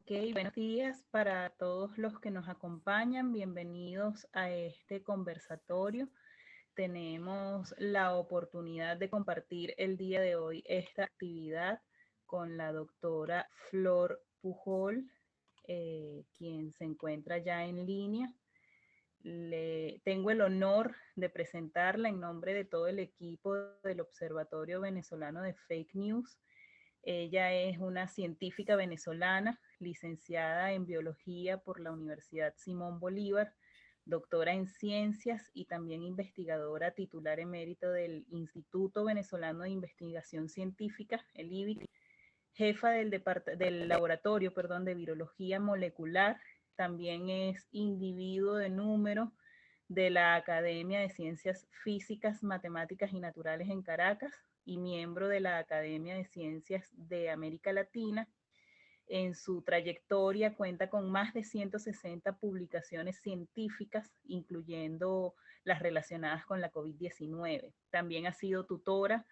Buenos días para todos los que nos acompañan. Bienvenidos a este conversatorio. Tenemos la oportunidad de compartir el día de hoy esta actividad con la doctora Flor Pujol, quien se encuentra ya en línea. Tengo el honor de presentarla en nombre de todo el equipo del Observatorio Venezolano de Fake News. Ella es una científica venezolana, licenciada en biología por la Universidad Simón Bolívar, doctora en ciencias y también investigadora titular emérito del Instituto Venezolano de Investigación Científica, el IBIC, jefa del laboratorio de virología molecular. También es individuo de número de la Academia de Ciencias Físicas, Matemáticas y Naturales en Caracas y miembro de la Academia de Ciencias de América Latina. En su trayectoria cuenta con más de 160 publicaciones científicas, incluyendo las relacionadas con la COVID-19. También ha sido tutora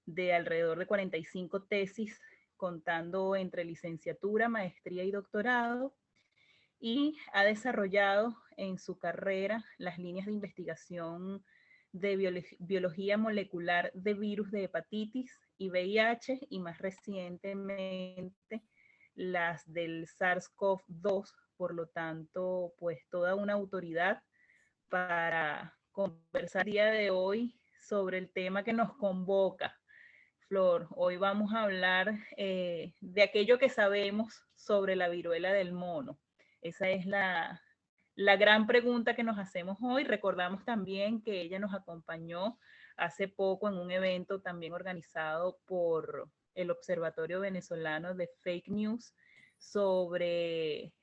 de alrededor de 45 tesis, contando entre licenciatura, maestría y doctorado, y ha desarrollado en su carrera las líneas de investigación de biología molecular de virus de hepatitis y VIH, y más recientemente las del SARS-CoV-2. Por lo tanto, pues toda una autoridad para conversar el día de hoy sobre el tema que nos convoca. Flor, hoy vamos a hablar de aquello que sabemos sobre la viruela del mono. Esa es la gran pregunta que nos hacemos hoy. Recordamos también que ella nos acompañó hace poco en un evento también organizado por el Observatorio Venezolano de Fake News sobre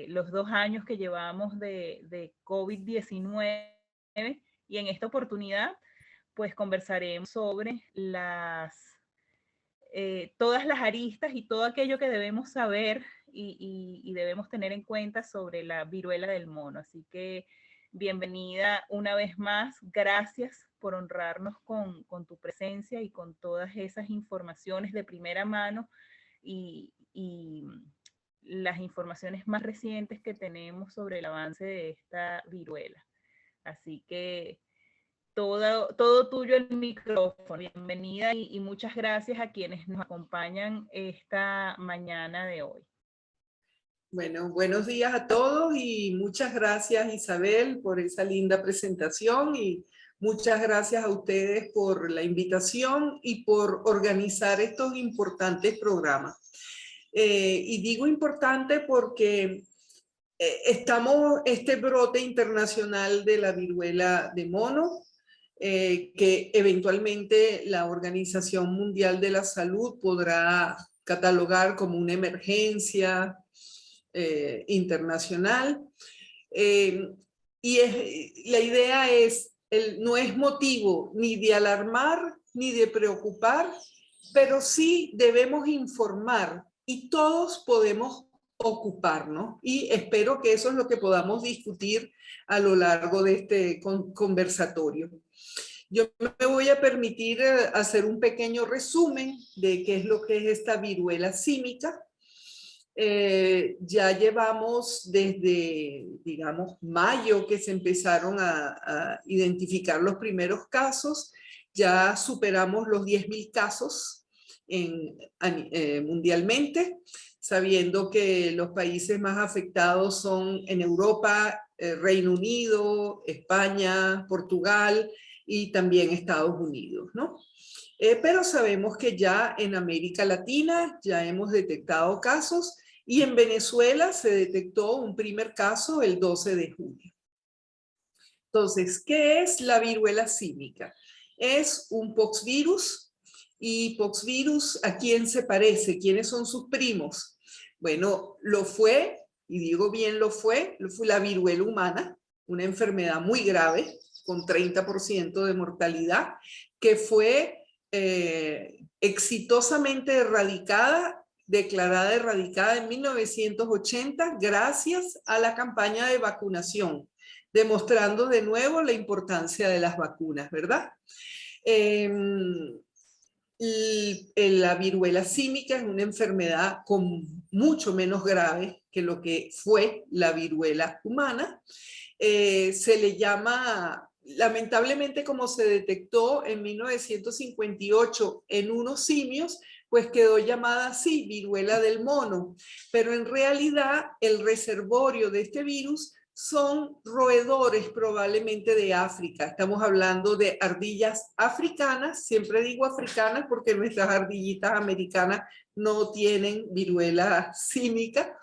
los 2 años que llevamos de COVID-19, y en esta oportunidad pues conversaremos sobre todas las aristas y todo aquello que debemos saber y debemos tener en cuenta sobre la viruela del mono. Así que bienvenida una vez más. Gracias por honrarnos con tu presencia y con todas esas informaciones de primera mano y las informaciones más recientes que tenemos sobre el avance de esta viruela. Así que todo tuyo el micrófono. Bienvenida y muchas gracias a quienes nos acompañan esta mañana de hoy. Bueno, buenos días a todos y muchas gracias, Isabel, por esa linda presentación, y muchas gracias a ustedes por la invitación y por organizar estos importantes programas. Y digo importante porque estamos este brote internacional de la viruela de mono, que eventualmente la Organización Mundial de la Salud podrá catalogar como una emergencia internacional. La idea es, no es motivo ni de alarmar ni de preocupar, pero sí debemos informar y todos podemos ocuparnos, y espero que eso es lo que podamos discutir a lo largo de este conversatorio. Yo me voy a permitir hacer un pequeño resumen de qué es lo que es esta viruela símica. Ya llevamos desde, digamos, mayo que se empezaron a identificar los primeros casos. Ya superamos los 10.000 casos mundialmente, sabiendo que los países más afectados son en Europa, Reino Unido, España, Portugal y también Estados Unidos, ¿no? Pero sabemos que ya en América Latina ya hemos detectado casos, y en Venezuela se detectó un primer caso el 12 de junio. Entonces, ¿qué es la viruela símica? Es un poxvirus, y poxvirus, ¿a quién se parece? ¿Quiénes son sus primos? Bueno, lo fue, y digo bien lo fue la viruela humana, una enfermedad muy grave, con 30% de mortalidad, que fue exitosamente declarada erradicada en 1980 gracias a la campaña de vacunación, demostrando de nuevo la importancia de las vacunas, ¿verdad? La viruela símica es una enfermedad mucho menos grave que lo que fue la viruela humana. Se le llama, lamentablemente, como se detectó en 1958 en unos simios, pues quedó llamada así, viruela del mono. Pero en realidad el reservorio de este virus son roedores probablemente de África. Estamos hablando de ardillas africanas, siempre digo africanas porque nuestras ardillitas americanas no tienen viruela símica,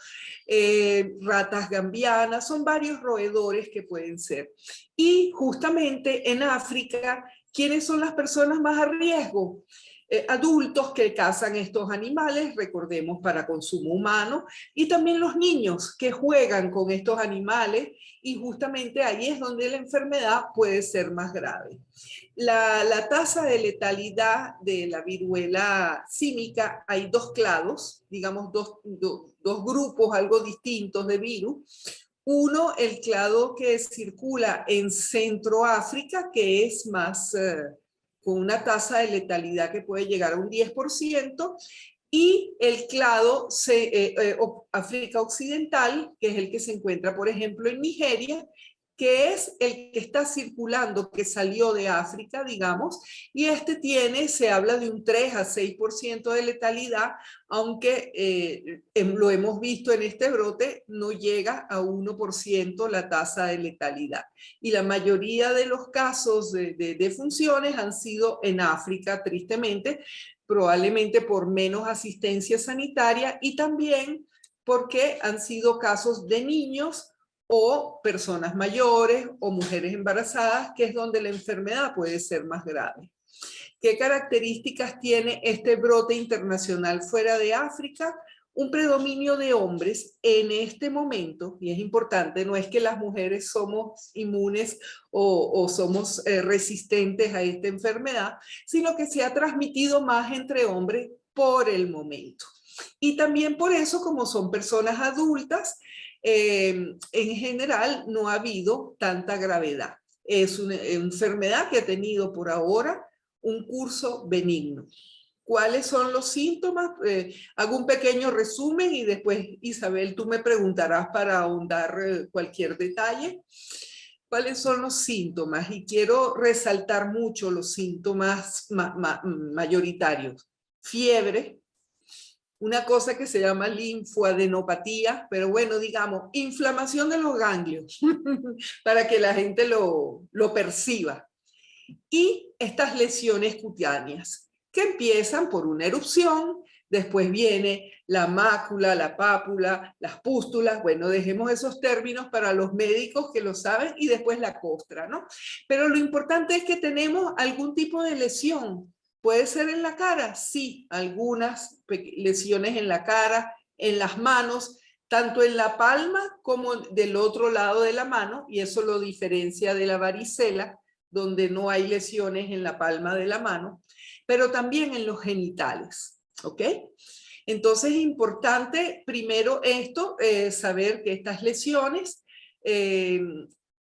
ratas gambianas, son varios roedores que pueden ser. Y justamente en África, ¿quiénes son las personas más a riesgo? Adultos que cazan estos animales, recordemos, para consumo humano, y también los niños que juegan con estos animales, y justamente ahí es donde la enfermedad puede ser más grave. La tasa de letalidad de la viruela símica, hay dos clados, digamos dos grupos algo distintos de virus. Uno, el clado que circula en Centroáfrica, que es más... con una tasa de letalidad que puede llegar a un 10%, y el clado África Occidental, que es el que se encuentra, por ejemplo, en Nigeria, que es el que está circulando, que salió de África, digamos, y este se habla de un 3 a 6% de letalidad, aunque lo hemos visto en este brote, no llega a 1% la tasa de letalidad. Y la mayoría de los casos de defunciones han sido en África, tristemente, probablemente por menos asistencia sanitaria y también porque han sido casos de niños o personas mayores o mujeres embarazadas, que es donde la enfermedad puede ser más grave. ¿Qué características tiene este brote internacional fuera de África? Un predominio de hombres en este momento, y es importante, no es que las mujeres somos inmunes o somos resistentes a esta enfermedad, sino que se ha transmitido más entre hombres por el momento. Y también por eso, como son personas adultas, en general no ha habido tanta gravedad. Es una enfermedad que ha tenido por ahora un curso benigno. ¿Cuáles son los síntomas? Hago un pequeño resumen y después, Isabel, tú me preguntarás para ahondar cualquier detalle. ¿Cuáles son los síntomas? Y quiero resaltar mucho los síntomas mayoritarios. Fiebre, una cosa que se llama linfoadenopatía, pero bueno, digamos, inflamación de los ganglios, para que la gente lo perciba. Y estas lesiones cutáneas, que empiezan por una erupción, después viene la mácula, la pápula, las pústulas, bueno, dejemos esos términos para los médicos que lo saben, y después la costra, ¿no? Pero lo importante es que tenemos algún tipo de lesión. ¿Puede ser en la cara? Sí, algunas lesiones en la cara, en las manos, tanto en la palma como del otro lado de la mano, y eso lo diferencia de la varicela, donde no hay lesiones en la palma de la mano, pero también en los genitales, ¿ok? Entonces es importante primero esto, saber que estas lesiones,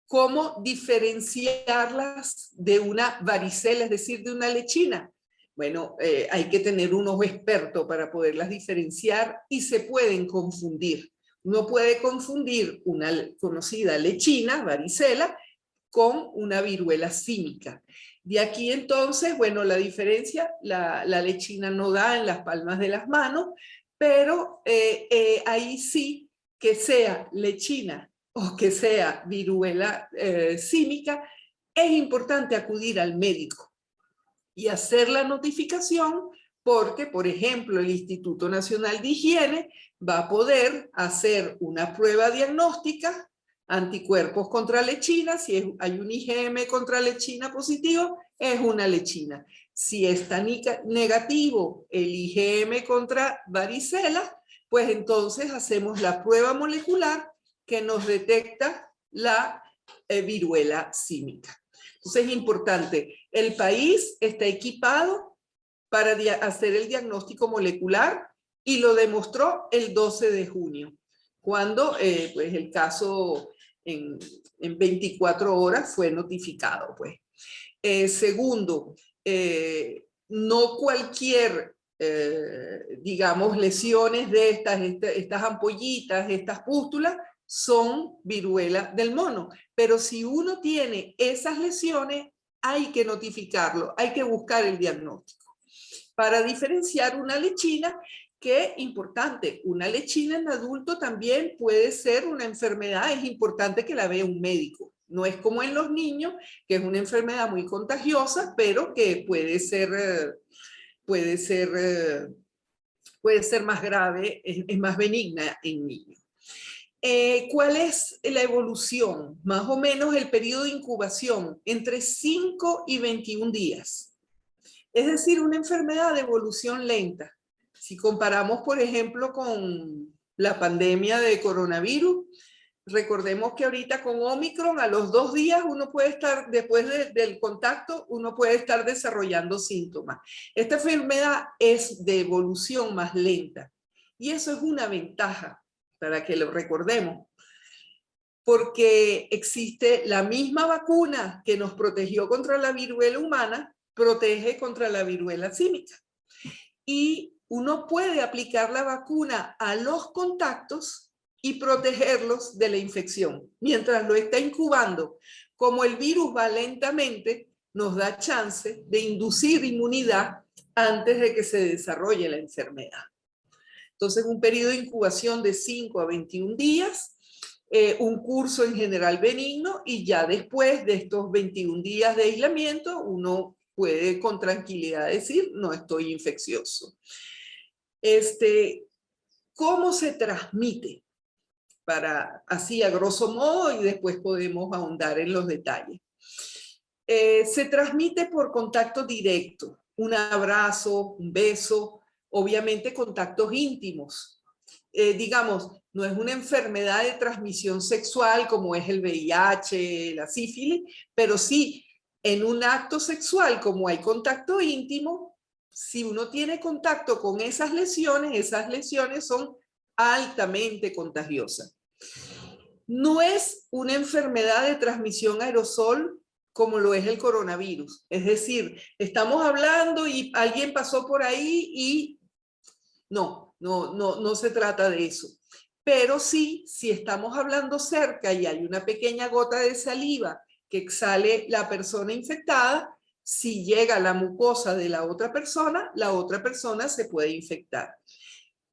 cómo diferenciarlas de una varicela, es decir, de una lechina. Bueno, hay que tener un ojo experto para poderlas diferenciar y se pueden confundir. Uno puede confundir una conocida lechina, varicela, con una viruela símica. De aquí entonces, bueno, la diferencia, la lechina no da en las palmas de las manos, pero ahí sí, que sea lechina o que sea viruela símica, es importante acudir al médico y hacer la notificación, porque, por ejemplo, el Instituto Nacional de Higiene va a poder hacer una prueba diagnóstica, anticuerpos contra lechina. Si hay un IgM contra lechina positivo, es una lechina. Si está negativo el IgM contra varicela, pues entonces hacemos la prueba molecular que nos detecta la viruela símica. Entonces es importante, el país está equipado para hacer el diagnóstico molecular y lo demostró el 12 de junio, cuando pues el caso en 24 horas fue notificado. Pues. Segundo, no cualquier, digamos, lesiones de estas ampollitas, estas pústulas, son viruela del mono. Pero si uno tiene esas lesiones, hay que notificarlo, hay que buscar el diagnóstico para diferenciar una lechina, que importante, una lechina en adulto también puede ser una enfermedad, es importante que la vea un médico. No es como en los niños, que es una enfermedad muy contagiosa, pero que puede ser más grave, es más benigna en niños. ¿Cuál es la evolución? Más o menos el periodo de incubación, entre 5 y 21 días. Es decir, una enfermedad de evolución lenta. Si comparamos, por ejemplo, con la pandemia de coronavirus, recordemos que ahorita con Omicron, a los 2 días uno puede estar, después del contacto, uno puede estar desarrollando síntomas. Esta enfermedad es de evolución más lenta y eso es una ventaja para que lo recordemos, porque existe la misma vacuna que nos protegió contra la viruela humana, protege contra la viruela símica. Y uno puede aplicar la vacuna a los contactos y protegerlos de la infección. Mientras lo está incubando, como el virus va lentamente, nos da chance de inducir inmunidad antes de que se desarrolle la enfermedad. Entonces, un periodo de incubación de 5 a 21 días, un curso en general benigno, y ya después de estos 21 días de aislamiento, uno puede con tranquilidad decir, no estoy infeccioso. ¿Cómo se transmite? Para así a grosso modo, y después podemos ahondar en los detalles. Se transmite por contacto directo, un abrazo, un beso, obviamente contactos íntimos. Digamos, no es una enfermedad de transmisión sexual como es el VIH, la sífilis, pero sí en un acto sexual, como hay contacto íntimo, si uno tiene contacto con esas lesiones son altamente contagiosas. No es una enfermedad de transmisión aerosol como lo es el coronavirus. Es decir, estamos hablando y alguien pasó por ahí y no se trata de eso. Pero sí, si estamos hablando cerca y hay una pequeña gota de saliva que exhale la persona infectada, si llega a la mucosa de la otra persona se puede infectar.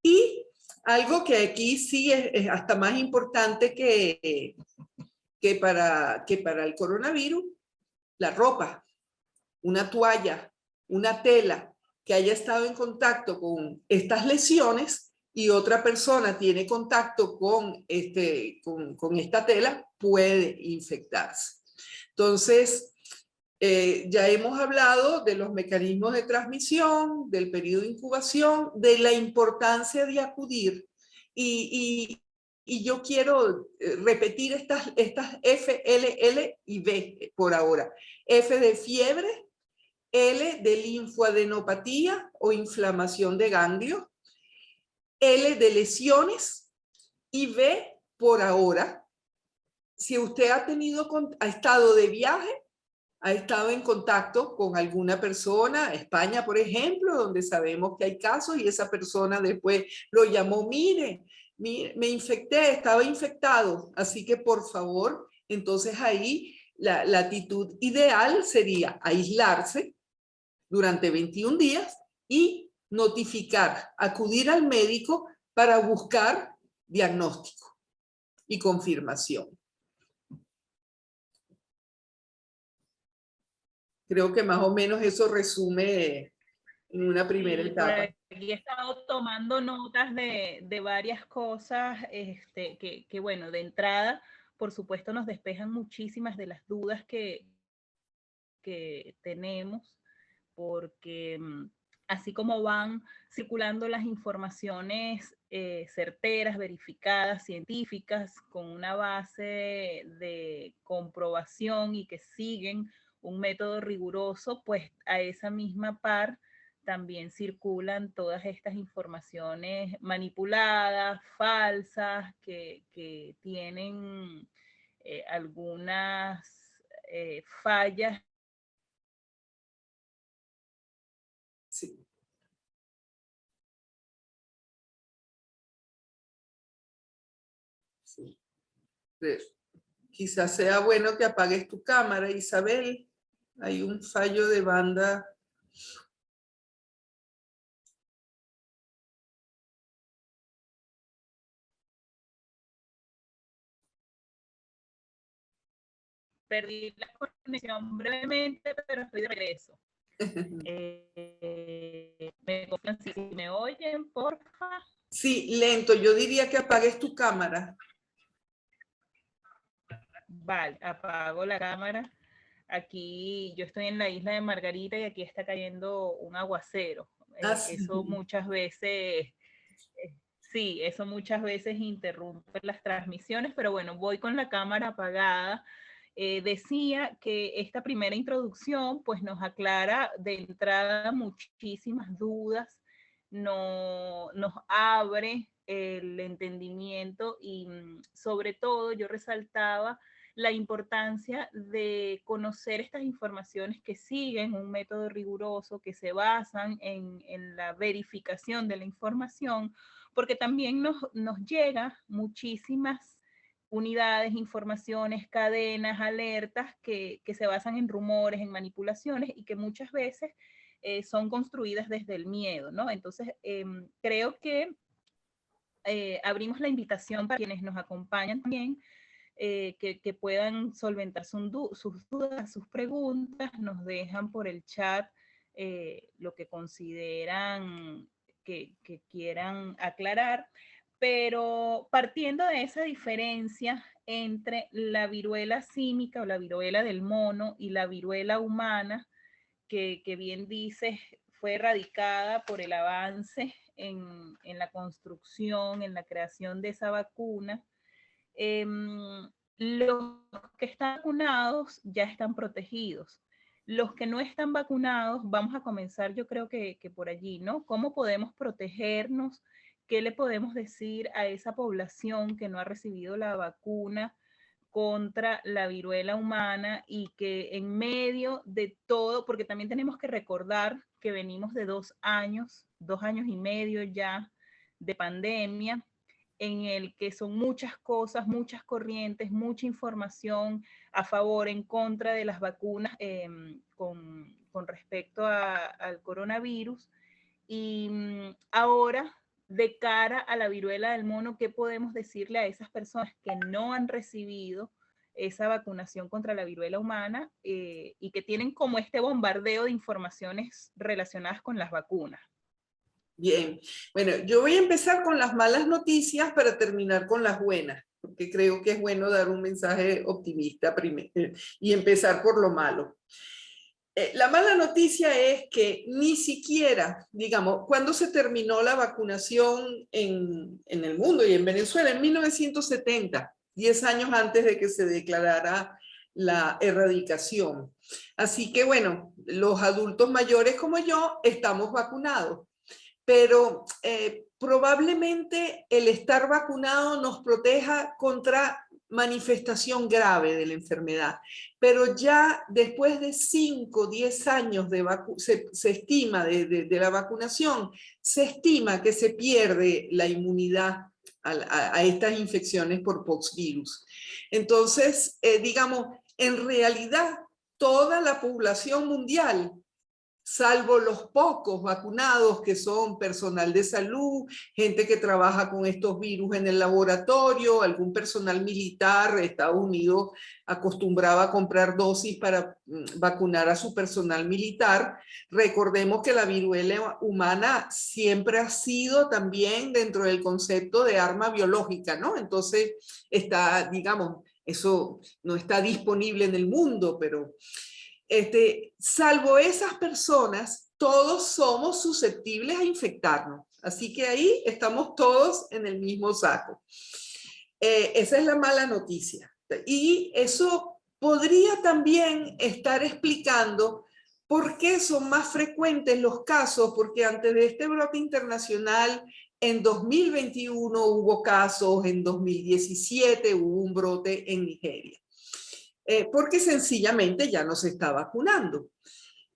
Y algo que aquí sí es hasta más importante que para el coronavirus, la ropa, una toalla, una tela que haya estado en contacto con estas lesiones y otra persona tiene contacto con esta tela, puede infectarse. Entonces, ya hemos hablado de los mecanismos de transmisión, del periodo de incubación, de la importancia de acudir y yo quiero repetir estas F, L, L y B por ahora. F de fiebre, L de linfoadenopatía o inflamación de ganglios, L de lesiones y B por ahora. Si usted ha estado de viaje, ha estado en contacto con alguna persona, España por ejemplo, donde sabemos que hay casos y esa persona después lo llamó, mire, me infecté, estaba infectado, así que por favor, entonces ahí la actitud ideal sería aislarse durante 21 días y notificar, acudir al médico para buscar diagnóstico y confirmación. Creo que más o menos eso resume en una primera etapa. Aquí he estado tomando notas de varias cosas que, bueno, de entrada, por supuesto, nos despejan muchísimas de las dudas que tenemos, porque así como van circulando las informaciones certeras, verificadas, científicas, con una base de comprobación y que siguen un método riguroso, pues a esa misma par también circulan todas estas informaciones manipuladas, falsas, que tienen algunas fallas Sí. Quizás sea bueno que apagues tu cámara, Isabel. Hay un fallo de banda. Perdí la conexión brevemente, pero estoy de regreso. ¿Me confían si me oyen, porfa? Sí, lento. Yo diría que apagues tu cámara. Vale, apago la cámara. Aquí yo estoy en la isla de Margarita y aquí está cayendo un aguacero. Sí. Eso muchas veces, sí, eso muchas veces interrumpe las transmisiones, pero bueno, voy con la cámara apagada. Decía que esta primera introducción pues nos aclara de entrada muchísimas dudas, nos abre el entendimiento y sobre todo yo resaltaba la importancia de conocer estas informaciones que siguen un método riguroso, que se basan en la verificación de la información, porque también nos llega muchísimas unidades, informaciones, cadenas, alertas que se basan en rumores, en manipulaciones y que muchas veces son construidas desde el miedo, ¿no? Entonces, creo que abrimos la invitación para quienes nos acompañan también, que puedan solventar sus dudas, sus preguntas, nos dejan por el chat lo que consideran que quieran aclarar, pero partiendo de esa diferencia entre la viruela símica o la viruela del mono y la viruela humana, que bien dices, fue erradicada por el avance en la construcción, en la creación de esa vacuna. Los que están vacunados ya están protegidos. Los que no están vacunados, vamos a comenzar yo creo que por allí, ¿no? ¿Cómo podemos protegernos? ¿Qué le podemos decir a esa población que no ha recibido la vacuna contra la viruela humana y que en medio de todo, porque también tenemos que recordar que venimos de 2 años y medio ya de pandemia, en el que son muchas cosas, muchas corrientes, mucha información a favor, en contra de las vacunas con respecto al coronavirus. Y ahora, de cara a la viruela del mono, ¿qué podemos decirle a esas personas que no han recibido esa vacunación contra la viruela humana y que tienen como este bombardeo de informaciones relacionadas con las vacunas? Bien, bueno, yo voy a empezar con las malas noticias para terminar con las buenas, porque creo que es bueno dar un mensaje optimista primero y empezar por lo malo. La mala noticia es que ni siquiera, digamos, cuando se terminó la vacunación en el mundo y en Venezuela, en 1970, 10 años antes de que se declarara la erradicación. Así que bueno, los adultos mayores como yo estamos vacunados, pero probablemente el estar vacunado nos proteja contra manifestación grave de la enfermedad, pero ya después de 5, 10 años se estima de la vacunación, se estima que se pierde la inmunidad a estas infecciones por poxvirus. Entonces, digamos, en realidad toda la población mundial, salvo los pocos vacunados que son personal de salud, gente que trabaja con estos virus en el laboratorio, algún personal militar. Estados Unidos acostumbraba a comprar dosis para vacunar a su personal militar. Recordemos que la viruela humana siempre ha sido también dentro del concepto de arma biológica, ¿no? Entonces está, digamos, eso no está disponible en el mundo, pero salvo esas personas, todos somos susceptibles a infectarnos. Así que ahí estamos todos en el mismo saco. Esa es la mala noticia. Y eso podría también estar explicando por qué son más frecuentes los casos, porque antes de este brote internacional, en 2021 hubo casos, en 2017 hubo un brote en Nigeria. Porque sencillamente ya no se está vacunando.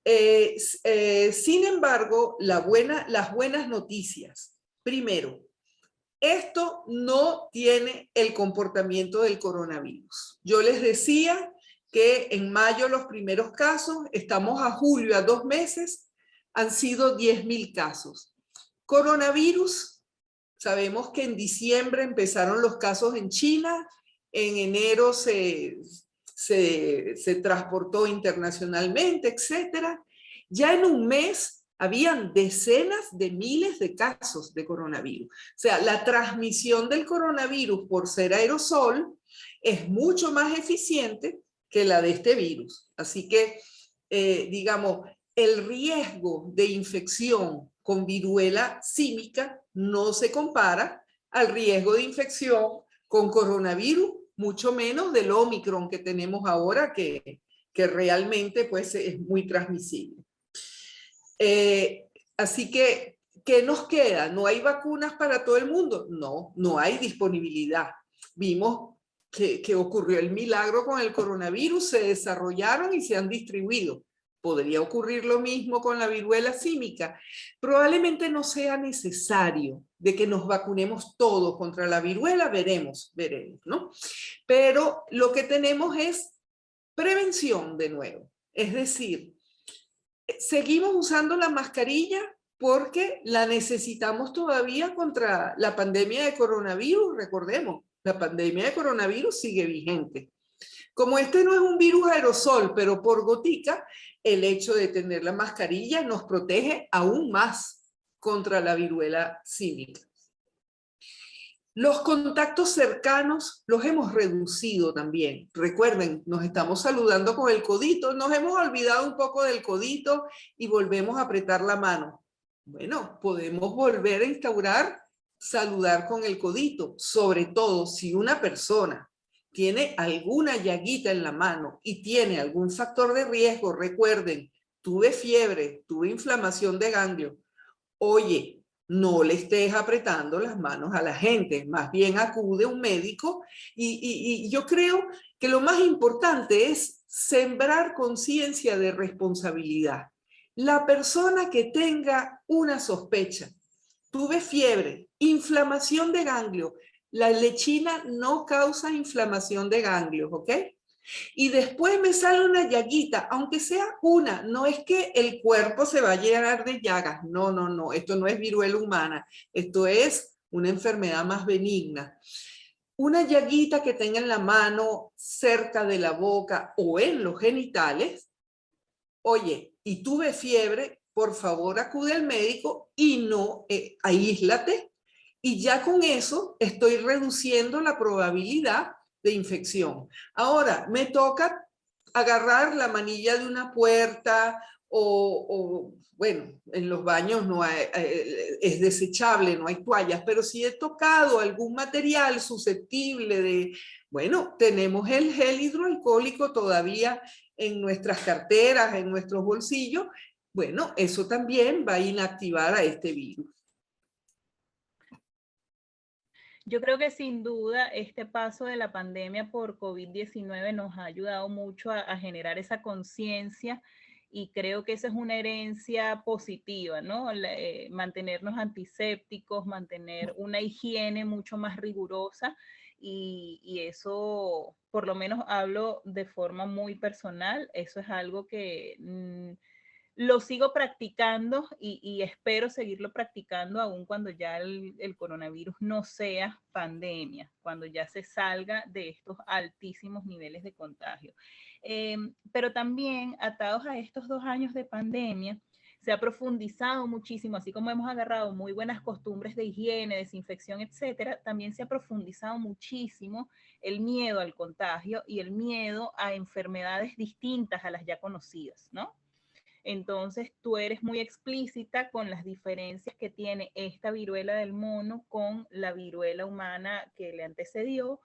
Sin embargo, las buenas noticias. Primero, Esto no tiene el comportamiento del coronavirus. Yo les decía que en mayo los primeros casos, estamos a julio, a 2 meses, han sido 10.000 casos. Coronavirus, sabemos que en diciembre empezaron los casos en China, en enero se transportó internacionalmente, etc. Ya en un mes habían decenas de miles de casos de coronavirus. O sea, la transmisión del coronavirus por ser aerosol es mucho más eficiente que la de este virus. Así que, digamos, el riesgo de infección con viruela símica no se compara al riesgo de infección con coronavirus, mucho menos del Omicron que tenemos ahora, que realmente pues, es muy transmisible. Así que, ¿qué nos queda? ¿No hay vacunas para todo el mundo? No, no hay disponibilidad. Vimos que ocurrió el milagro con el coronavirus, se desarrollaron y se han distribuido. ¿Podría ocurrir lo mismo con la viruela símica? Probablemente no sea necesario de que nos vacunemos todos contra la viruela, veremos, ¿no? Pero lo que tenemos es prevención de nuevo. Es decir, seguimos usando la mascarilla porque la necesitamos todavía contra la pandemia de coronavirus. Recordemos, la pandemia de coronavirus sigue vigente. Como este no es un virus aerosol, pero por gotica, el hecho de tener la mascarilla nos protege aún más contra la viruela símica. Los contactos cercanos los hemos reducido también. Recuerden, nos estamos saludando con el codito, nos hemos olvidado un poco del codito y volvemos a apretar la mano. Bueno, podemos volver a instaurar saludar con el codito, sobre todo si una persona tiene alguna llaguita en la mano y tiene algún factor de riesgo. Recuerden, tuve fiebre, tuve inflamación de ganglio. Oye, no le estés apretando las manos a la gente, más bien acude a un médico y yo creo que lo más importante es sembrar conciencia de responsabilidad. La persona que tenga una sospecha, tuve fiebre, inflamación de ganglio, la lechina no causa inflamación de ganglios, ¿ok? Y después me sale una llaguita, aunque sea una, no es que el cuerpo se va a llenar de llagas, no, no, no, esto no es viruela humana, esto es una enfermedad más benigna. Una llaguita que tenga en la mano, cerca de la boca o en los genitales, oye, y tuve fiebre, por favor acude al médico y no, aíslate, y ya con eso estoy reduciendo la probabilidad de infección. Ahora, me toca agarrar la manilla de una puerta bueno, en los baños no hay, es desechable, no hay toallas, pero si he tocado algún material susceptible de, bueno, tenemos el gel hidroalcohólico todavía en nuestras carteras, en nuestros bolsillos, bueno, eso también va a inactivar a este virus. Yo creo que sin duda este paso de la pandemia por COVID-19 nos ha ayudado mucho a generar esa conciencia y creo que esa es una herencia positiva, ¿no? Mantenernos antisépticos, mantener una higiene mucho más rigurosa y eso, por lo menos hablo de forma muy personal, eso es algo que lo sigo practicando y espero seguirlo practicando aún cuando ya el coronavirus no sea pandemia, cuando ya se salga de estos altísimos niveles de contagio. Pero también, atados a estos 2 años de pandemia, se ha profundizado muchísimo, así como hemos agarrado muy buenas costumbres de higiene, desinfección, etcétera, también se ha profundizado muchísimo el miedo al contagio y el miedo a enfermedades distintas a las ya conocidas, ¿no? Entonces tú eres muy explícita con las diferencias que tiene esta viruela del mono con la viruela humana que le antecedió,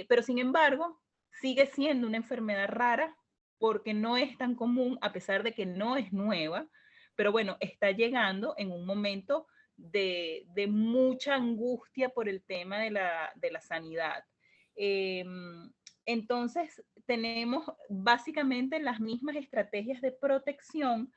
pero sin embargo sigue siendo una enfermedad rara porque no es tan común a pesar de que no es nueva, pero bueno, está llegando en un momento de mucha angustia por el tema de la sanidad. Entonces, tenemos básicamente las mismas estrategias de protección,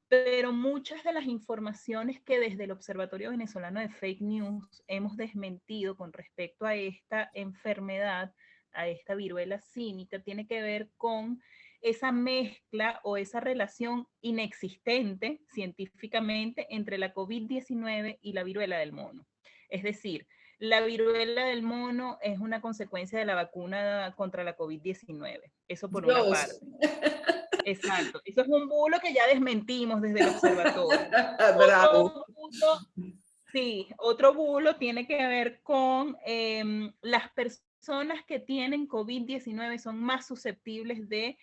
pero muchas de las informaciones que desde el Observatorio Venezolano de Fake News hemos desmentido con respecto a esta enfermedad, a esta viruela símica, tiene que ver con esa mezcla o esa relación inexistente científicamente entre la COVID-19 y la viruela del mono. Es decir, la viruela del mono es una consecuencia de la vacuna contra la COVID-19. Eso por una parte. Exacto. Eso es un bulo que ya desmentimos desde el observatorio. Bravo. Otro bulo tiene que ver con las personas que tienen COVID-19 son más susceptibles de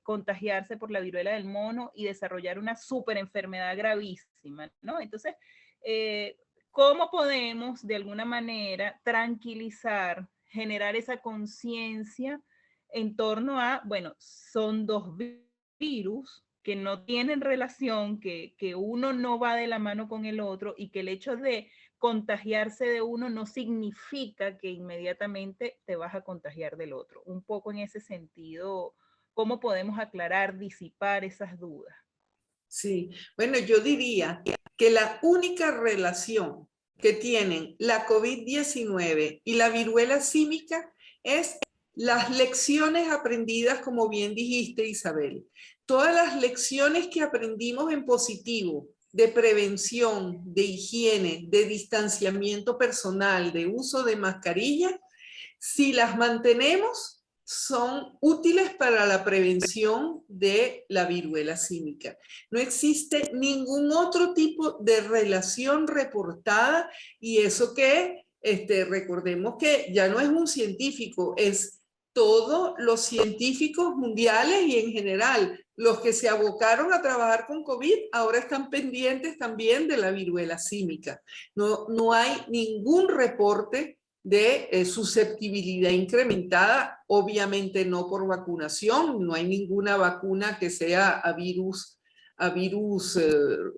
contagiarse por la viruela del mono y desarrollar una súper enfermedad gravísima, ¿no? Entonces, ¿cómo podemos de alguna manera tranquilizar, generar esa conciencia en torno a, bueno, son dos virus que no tienen relación, que uno no va de la mano con el otro y que el hecho de contagiarse de uno no significa que inmediatamente te vas a contagiar del otro? Un poco en ese sentido, ¿cómo podemos aclarar, disipar esas dudas? Sí, bueno, yo diría que la única relación que tienen la COVID-19 y la viruela símica es las lecciones aprendidas, como bien dijiste, Isabel. Todas las lecciones que aprendimos en positivo, de prevención, de higiene, de distanciamiento personal, de uso de mascarilla, si las mantenemos, son útiles para la prevención de la viruela símica. No existe ningún otro tipo de relación reportada, y eso que recordemos que ya no es un científico, es todos los científicos mundiales y en general los que se abocaron a trabajar con COVID ahora están pendientes también de la viruela símica. No hay ningún reporte de susceptibilidad incrementada, obviamente no por vacunación, no hay ninguna vacuna que sea a virus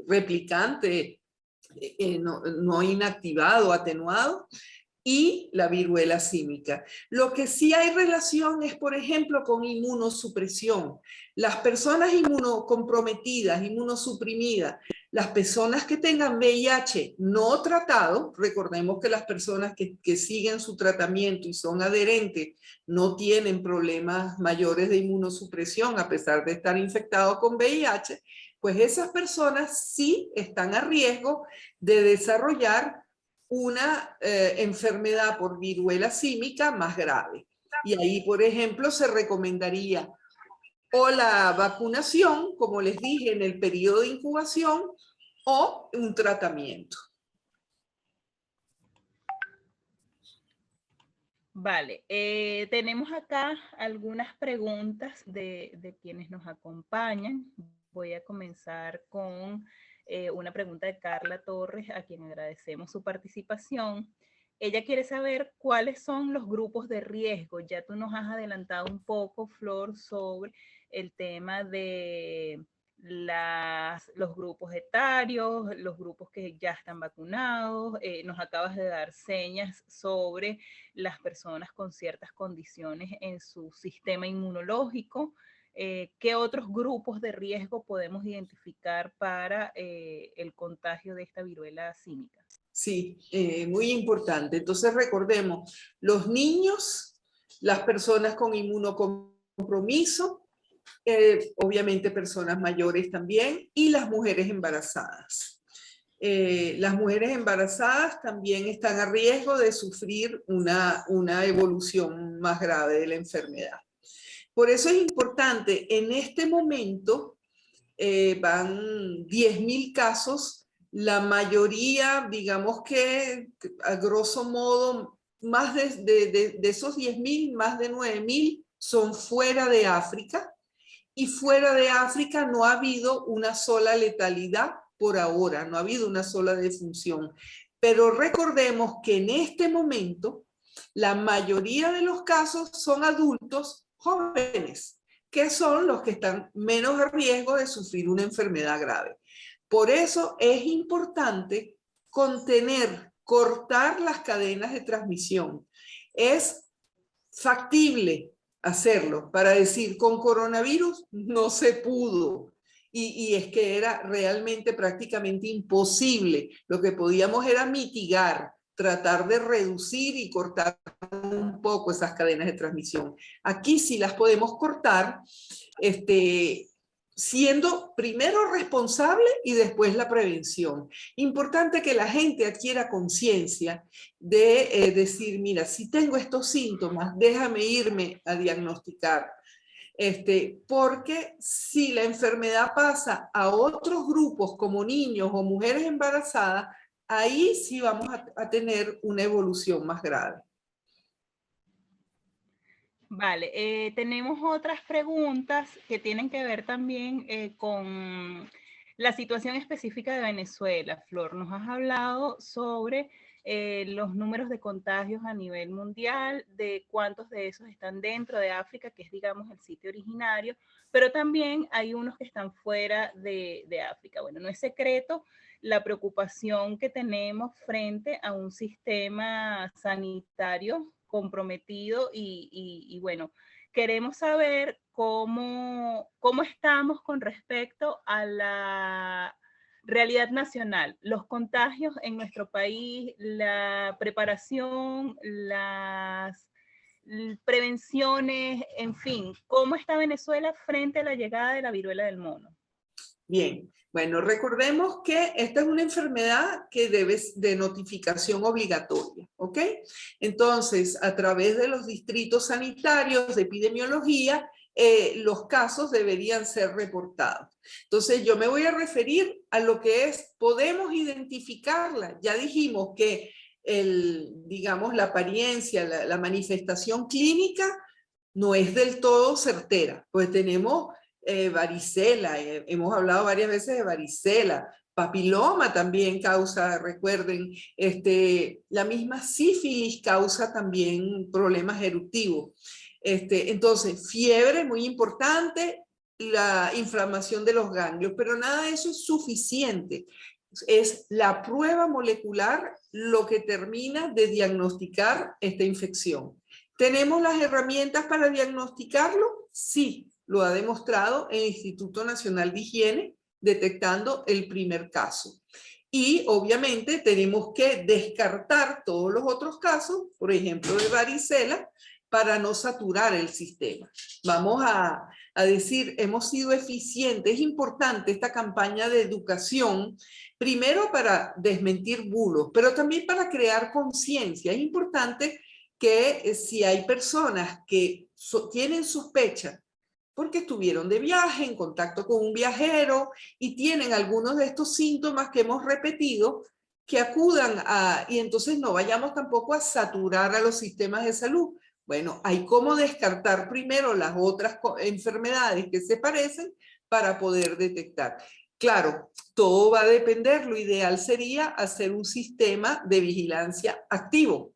replicante, no inactivado, atenuado, y la viruela símica. Lo que sí hay relación es, por ejemplo, con inmunosupresión. Las personas inmunocomprometidas, inmunosuprimidas, las personas que tengan VIH no tratado, recordemos que las personas que siguen su tratamiento y son adherentes no tienen problemas mayores de inmunosupresión a pesar de estar infectados con VIH, pues esas personas sí están a riesgo de desarrollar una enfermedad por viruela símica más grave. Y ahí, por ejemplo, se recomendaría o la vacunación, como les dije, en el periodo de incubación, o un tratamiento. Vale, tenemos acá algunas preguntas de quienes nos acompañan. Voy a comenzar con una pregunta de Carla Torres, a quien agradecemos su participación. Ella quiere saber cuáles son los grupos de riesgo. Ya tú nos has adelantado un poco, Flor, sobre el tema de los grupos etarios, los grupos que ya están vacunados. Nos acabas de dar señas sobre las personas con ciertas condiciones en su sistema inmunológico. ¿Qué otros grupos de riesgo podemos identificar para el contagio de esta viruela símica? Sí, muy importante. Entonces recordemos, los niños, las personas con inmunocompromiso, obviamente personas mayores también, y las mujeres embarazadas. Las mujeres embarazadas también están a riesgo de sufrir una evolución más grave de la enfermedad. Por eso es importante, en este momento van 10.000 casos, la mayoría, digamos que a grosso modo, más de esos 10.000, más de 9.000 son fuera de África, y fuera de África no ha habido una sola letalidad por ahora, no ha habido una sola defunción. Pero recordemos que en este momento la mayoría de los casos son adultos jóvenes, que son los que están menos a riesgo de sufrir una enfermedad grave. Por eso es importante contener, cortar las cadenas de transmisión. Es factible hacerlo, para decir con coronavirus no se pudo. y es que era realmente prácticamente imposible. Lo que podíamos era mitigar, tratar de reducir y cortar un poco esas cadenas de transmisión. Aquí sí las podemos cortar, siendo primero responsable y después la prevención. Importante que la gente adquiera conciencia de decir, mira, si tengo estos síntomas, déjame irme a diagnosticar. Porque si la enfermedad pasa a otros grupos como niños o mujeres embarazadas, ahí sí vamos a tener una evolución más grave. Vale, tenemos otras preguntas que tienen que ver también con la situación específica de Venezuela. Flor, nos has hablado sobre los números de contagios a nivel mundial, de cuántos de esos están dentro de África, que es, digamos, el sitio originario, pero también hay unos que están fuera de África. Bueno, no es secreto la preocupación que tenemos frente a un sistema sanitario comprometido y bueno, queremos saber cómo estamos con respecto a la realidad nacional, los contagios en nuestro país, la preparación, las prevenciones, en fin, cómo está Venezuela frente a la llegada de la viruela del mono. Bien, bueno, recordemos que esta es una enfermedad que debe de notificación obligatoria, ¿ok? Entonces, a través de los distritos sanitarios de epidemiología, los casos deberían ser reportados. Entonces, yo me voy a referir a lo que es, podemos identificarla. Ya dijimos que digamos, la apariencia, la manifestación clínica no es del todo certera, pues tenemos varicela, hemos hablado varias veces de varicela, papiloma también causa, recuerden, la misma sífilis causa también problemas eruptivos. Entonces, fiebre, muy importante, la inflamación de los ganglios, pero nada de eso es suficiente. Es la prueba molecular lo que termina de diagnosticar esta infección. ¿Tenemos las herramientas para diagnosticarlo? Sí, lo ha demostrado el Instituto Nacional de Higiene, detectando el primer caso. Y obviamente tenemos que descartar todos los otros casos, por ejemplo de varicela, para no saturar el sistema. Vamos a decir, hemos sido eficientes. Es importante esta campaña de educación, primero para desmentir bulos, pero también para crear conciencia. Es importante que si hay personas que tienen sospecha porque estuvieron de viaje, en contacto con un viajero y tienen algunos de estos síntomas que hemos repetido, que acudan y entonces no vayamos tampoco a saturar a los sistemas de salud. Bueno, hay cómo descartar primero las otras enfermedades que se parecen para poder detectar. Claro, todo va a depender, lo ideal sería hacer un sistema de vigilancia activo,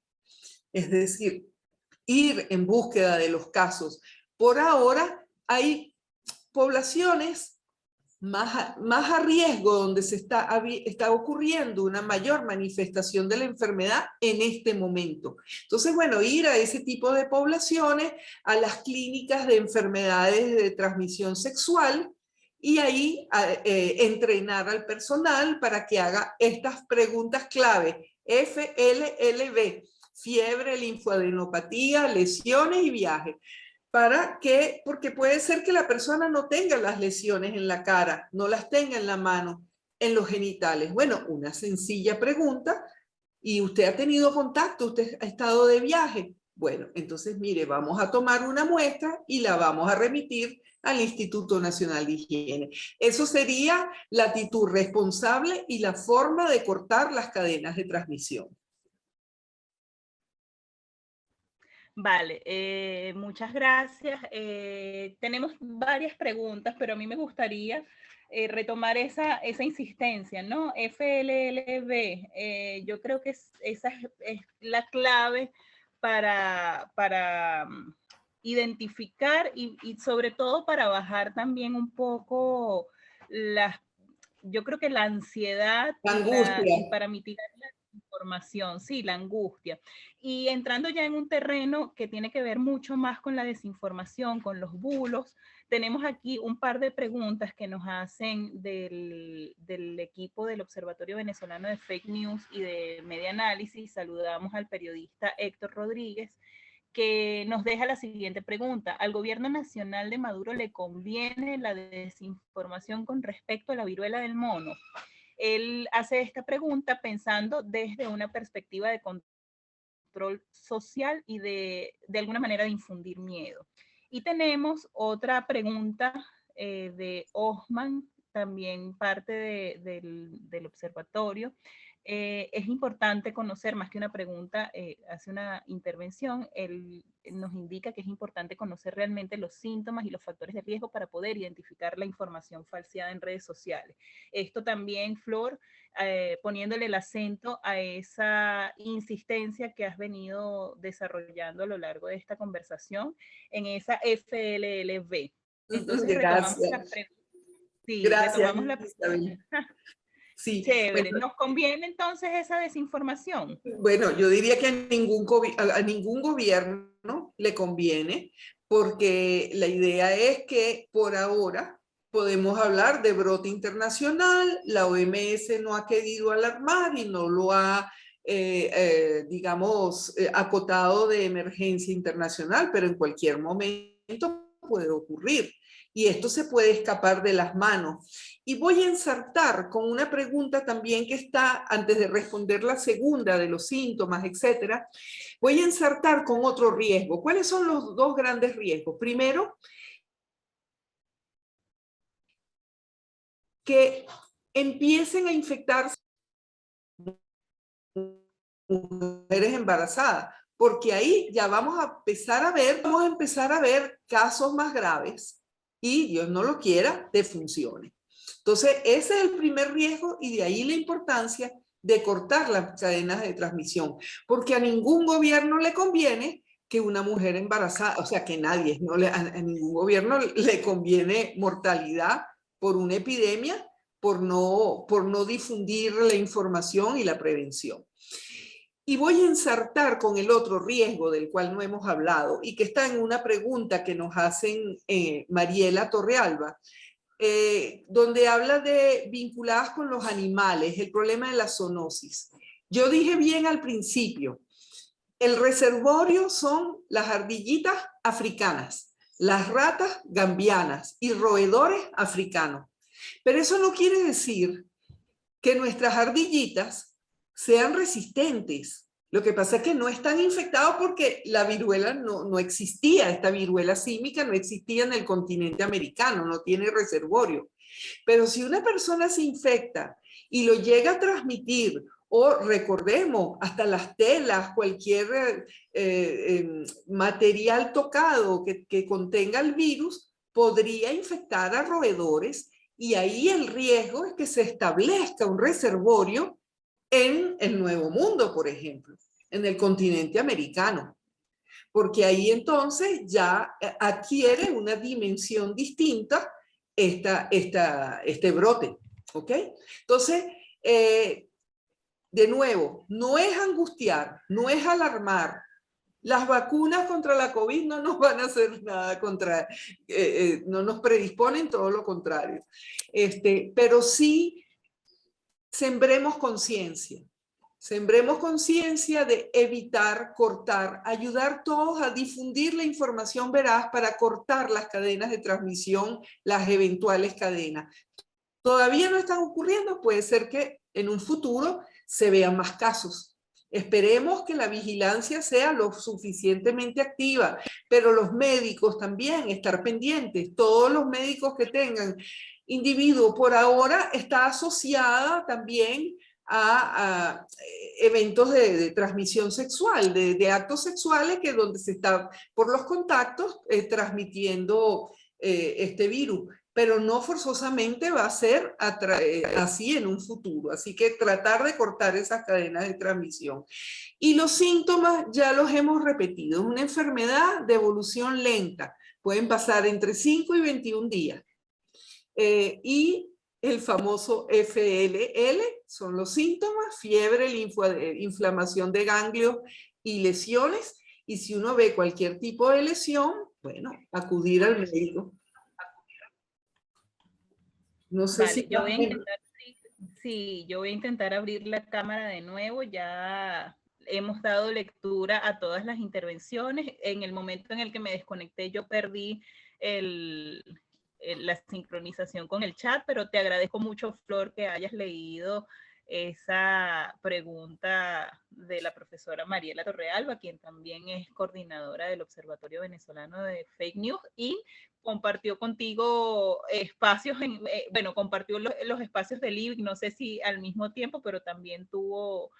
es decir, ir en búsqueda de los casos. Por ahora hay poblaciones más a riesgo donde está ocurriendo una mayor manifestación de la enfermedad en este momento. Entonces, bueno, ir a ese tipo de poblaciones, a las clínicas de enfermedades de transmisión sexual, y ahí entrenar al personal para que haga estas preguntas clave, FLLB, fiebre, linfoadenopatía, lesiones y viaje. Porque puede ser que la persona no tenga las lesiones en la cara, no las tenga en la mano, en los genitales. Bueno, una sencilla pregunta, ¿y usted ha tenido contacto? ¿Usted ha estado de viaje? Bueno, entonces mire, vamos a tomar una muestra y la vamos a remitir al Instituto Nacional de Higiene. Eso sería la actitud responsable y la forma de cortar las cadenas de transmisión. Vale, muchas gracias. Tenemos varias preguntas, pero a mí me gustaría retomar esa insistencia, ¿no? FLLB, yo creo que esa es la clave para identificar y sobre todo para bajar también un poco yo creo que la ansiedad La angustia. y para mitigar la información, sí, la angustia. Y entrando ya en un terreno que tiene que ver mucho más con la desinformación, con los bulos, tenemos aquí un par de preguntas que nos hacen del equipo del Observatorio Venezolano de Fake News y de Media Análisis. Saludamos al periodista Héctor Rodríguez, que nos deja la siguiente pregunta. ¿Al gobierno nacional de Maduro le conviene la desinformación con respecto a la viruela del mono? Él hace esta pregunta pensando desde una perspectiva de control social y de alguna manera de infundir miedo. Y tenemos otra pregunta de Osman, también parte del observatorio. Es importante conocer, más que una pregunta, hace una intervención, él nos indica que es importante conocer realmente los síntomas y los factores de riesgo para poder identificar la información falseada en redes sociales. Esto también, Flor, poniéndole el acento a esa insistencia que has venido desarrollando a lo largo de esta conversación en esa FLLB. Entonces retomamos la pregunta. Sí, Gracias, retomamos la pregunta. Sí, chévere. bueno, ¿Nos conviene entonces esa desinformación? bueno, yo diría que a ningún gobierno le conviene, porque la idea es que por ahora podemos hablar de brote internacional, la OMS no ha querido alarmar y no lo ha, digamos, acotado de emergencia internacional, pero en cualquier momento puede ocurrir. Y esto se puede escapar de las manos. Y voy a ensartar con una pregunta también que está, antes de responder la segunda de los síntomas, etcétera, voy a ensartar con otro riesgo. ¿Cuáles son los dos grandes riesgos? Primero, que empiecen a infectarse mujeres embarazadas, porque ahí ya vamos a empezar a ver casos más graves y, Dios no lo quiera, defunciones. Entonces, ese es el primer riesgo y de ahí la importancia de cortar las cadenas de transmisión, porque a ningún gobierno le conviene que una mujer embarazada, o sea, que nadie, a ningún gobierno le conviene mortalidad por una epidemia, por no difundir la información y la prevención. Y voy a ensartar con el otro riesgo del cual no hemos hablado y que está en una pregunta que nos hacen Mariela Torrealba, donde habla de vinculadas con los animales, el problema de la zoonosis. Yo dije bien al principio, el reservorio son las ardillitas africanas, las ratas gambianas y roedores africanos. Pero eso no quiere decir que nuestras ardillitas sean resistentes. Lo que pasa es que no están infectados porque la viruela no existía, esta viruela símica no existía en el continente americano, no tiene reservorio. Pero si una persona se infecta y lo llega a transmitir, o recordemos, hasta las telas, cualquier material tocado que contenga el virus, podría infectar a roedores y ahí el riesgo es que se establezca un reservorio en el Nuevo Mundo, por ejemplo, en el continente americano, porque ahí entonces ya adquiere una dimensión distinta este brote, ¿ok? Entonces, de nuevo, no es angustiar, no es alarmar. Las vacunas contra la COVID no nos van a hacer nada no nos predisponen, todo lo contrario. Pero sí sembremos conciencia de evitar, cortar, ayudar todos a difundir la información veraz para cortar las cadenas de transmisión, las eventuales cadenas. Todavía no están ocurriendo, puede ser que en un futuro se vean más casos. Esperemos que la vigilancia sea lo suficientemente activa, pero los médicos también estar pendientes. Todos los médicos que tengan individuo por ahora está asociada también a eventos de transmisión sexual, de actos sexuales que donde se está por los contactos transmitiendo este virus. Pero no forzosamente va a ser así en un futuro. Así que tratar de cortar esas cadenas de transmisión. Y los síntomas ya los hemos repetido. Es una enfermedad de evolución lenta. Pueden pasar entre 5 y 21 días. Y el famoso FLL son los síntomas, fiebre, inflamación de ganglios y lesiones. Y si uno ve cualquier tipo de lesión, bueno, acudir al médico. No sé Vale, si... yo voy a intentar, sí, yo voy a intentar abrir la cámara de nuevo. Ya hemos dado lectura a todas las intervenciones. En el momento en el que me desconecté, yo perdí el, la sincronización con el chat, pero te agradezco mucho, Flor, que hayas leído esa pregunta de la profesora Mariela Torrealba, quien también es coordinadora del Observatorio Venezolano de Fake News, y compartió contigo espacios, bueno, compartió los espacios del IBIC, no sé si al mismo tiempo, pero también tuvo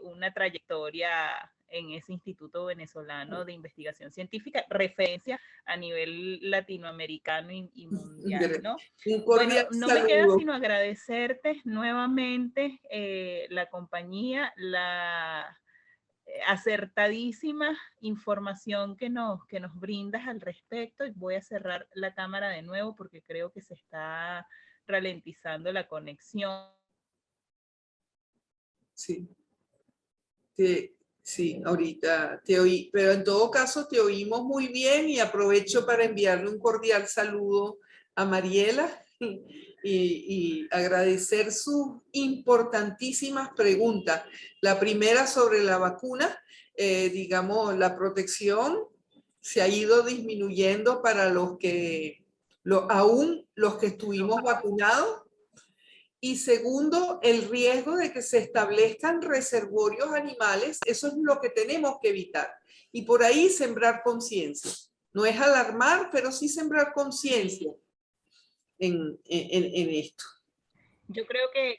una trayectoria en ese Instituto Venezolano de Investigación Científica, referencia a nivel latinoamericano y mundial, ¿no? Un Bueno, cordial no me queda saludo. sino agradecerte nuevamente la compañía, la acertadísima información que nos brindas al respecto. Voy a cerrar la cámara de nuevo porque creo que se está ralentizando la conexión. Sí, sí, ahorita te oí, pero en todo caso te oímos muy bien y aprovecho para enviarle un cordial saludo a Mariela y agradecer sus importantísimas preguntas. La primera sobre la vacuna, digamos, la protección se ha ido disminuyendo para aún los que estuvimos vacunados. Y segundo, el riesgo de que se establezcan reservorios animales, eso es lo que tenemos que evitar. Y por ahí sembrar conciencia. No es alarmar, pero sí sembrar conciencia en esto. Yo creo que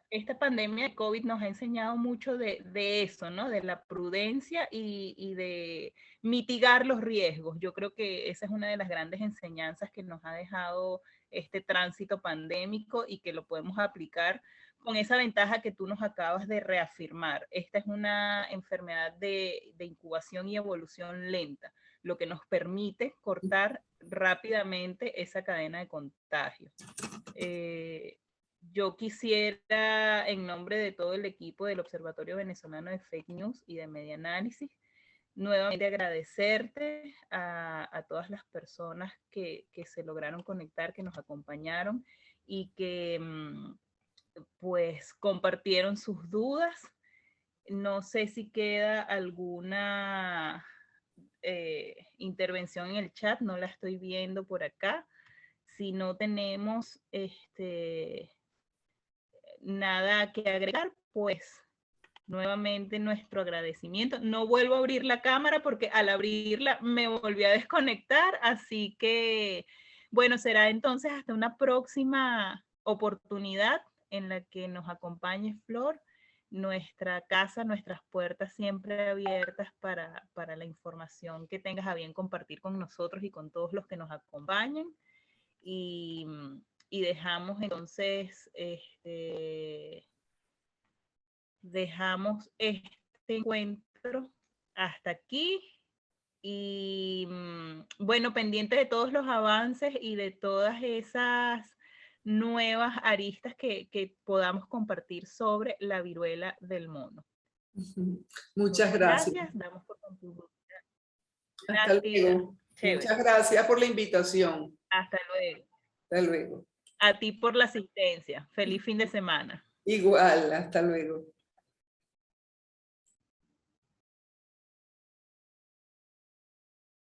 esta pandemia de COVID nos ha enseñado mucho de eso, ¿no? De la prudencia y de mitigar los riesgos. Yo creo que esa es una de las grandes enseñanzas que nos ha dejado este tránsito pandémico y que lo podemos aplicar con esa ventaja que tú nos acabas de reafirmar. Esta es una enfermedad de incubación y evolución lenta, lo que nos permite cortar rápidamente esa cadena de contagio. Yo quisiera, en nombre de todo el equipo del Observatorio Venezolano de Fake News y de Media Análisis, nuevamente agradecerte a todas las personas que se lograron conectar, que nos acompañaron y que pues compartieron sus dudas. No sé si queda alguna intervención en el chat, no la estoy viendo por acá. Si no tenemos nada que agregar, pues nuevamente nuestro agradecimiento. No vuelvo a abrir la cámara porque al abrirla me volví a desconectar, así que bueno, será entonces hasta una próxima oportunidad en la que nos acompañe Flor. Nuestra casa, nuestras puertas siempre abiertas para la información que tengas a bien compartir con nosotros y con todos los que nos acompañan. Y, y dejamos entonces dejamos este encuentro hasta aquí y bueno, pendiente de todos los avances y de todas esas nuevas aristas que podamos compartir sobre la viruela del mono. Muchas gracias. Damos por concluida. Hasta luego. Muchas gracias por la invitación. Hasta luego. Hasta luego. A ti por la asistencia. Feliz fin de semana. Igual, hasta luego.